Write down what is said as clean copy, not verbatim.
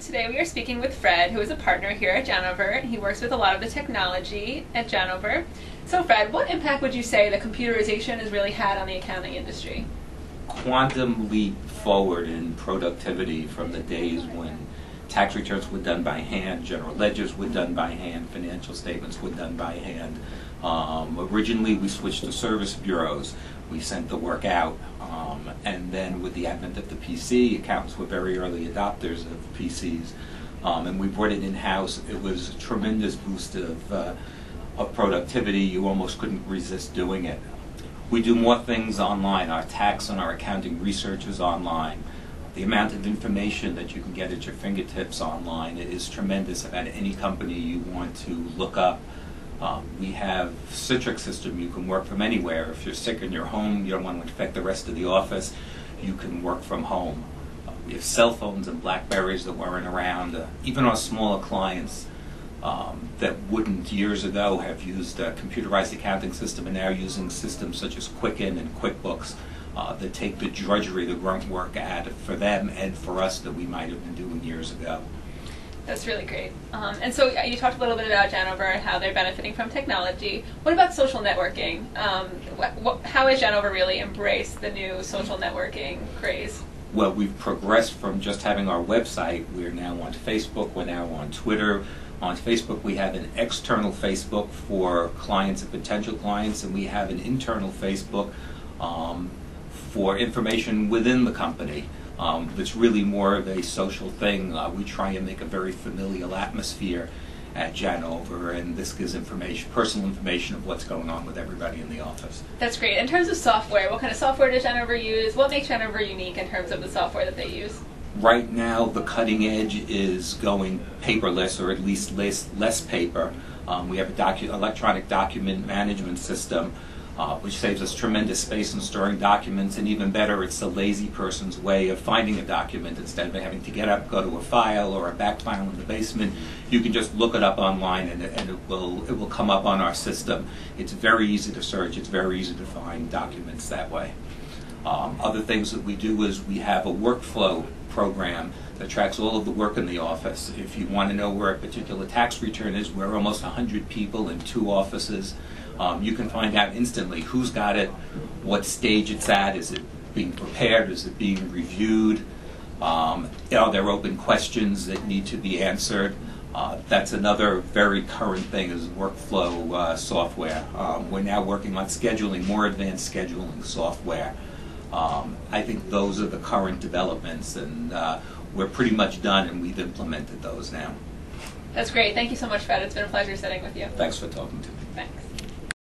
today we are speaking with Fred, who is a partner here at Janover. He works with a lot of the technology at Janover. So Fred, what impact would you say that computerization has really had on the accounting industry? Quantum leap forward in productivity from the days when tax returns were done by hand, general ledgers were done by hand, financial statements were done by hand. Originally we switched to service bureaus. We sent the work out. And then with the advent of the PC, accountants were very early adopters of PCs. And we brought it in-house. It was a tremendous boost of productivity. You almost couldn't resist doing it. We do more things online. Our tax and our accounting research is online. The amount of information that you can get at your fingertips online is tremendous about any company you want to look up. We have Citrix system. You can work from anywhere. If you're sick in your home, you don't want to infect the rest of the office, you can work from home. We have cell phones and Blackberries that weren't around. Even our smaller clients that wouldn't years ago have used a computerized accounting system and now using systems such as Quicken and QuickBooks that take the drudgery, the grunt work out for them and for us that we might have been doing years ago. That's really great. And so you talked a little bit about Janover and how they're benefiting from technology. What about social networking? How has Janover really embraced the new social networking craze? Well, we've progressed from just having our website. We're now on Facebook. We're now on Twitter. On Facebook, we have an external Facebook for clients and potential clients, and we have an internal Facebook for information within the company. That's really more of a social thing. We try and make a very familial atmosphere at Janover, and this gives personal information of what's going on with everybody in the office. That's great. In terms of software, what kind of software does Janover use? What makes Janover unique in terms of the software that they use? Right now, the cutting edge is going paperless, or at least less paper. We have an electronic document management system, which saves us tremendous space in storing documents, and even better, it's the lazy person's way of finding a document. Instead of having to get up, go to a file or a back file in the basement, you can just look it up online and it will come up on our system. It's very easy to search, it's very easy to find documents that way. Other things that we do is we have a workflow program that tracks all of the work in the office. If you want to know where a particular tax return is, we're almost 100 people in 2 offices. You can find out instantly who's got it, what stage it's at, is it being prepared, is it being reviewed, are there open questions that need to be answered. That's another very current thing is workflow software. We're now working on scheduling, more advanced scheduling software. I think those are the current developments, and we're pretty much done, and we've implemented those now. That's great. Thank you so much, Fred. It's been a pleasure sitting with you. Thanks for talking to me. Thanks.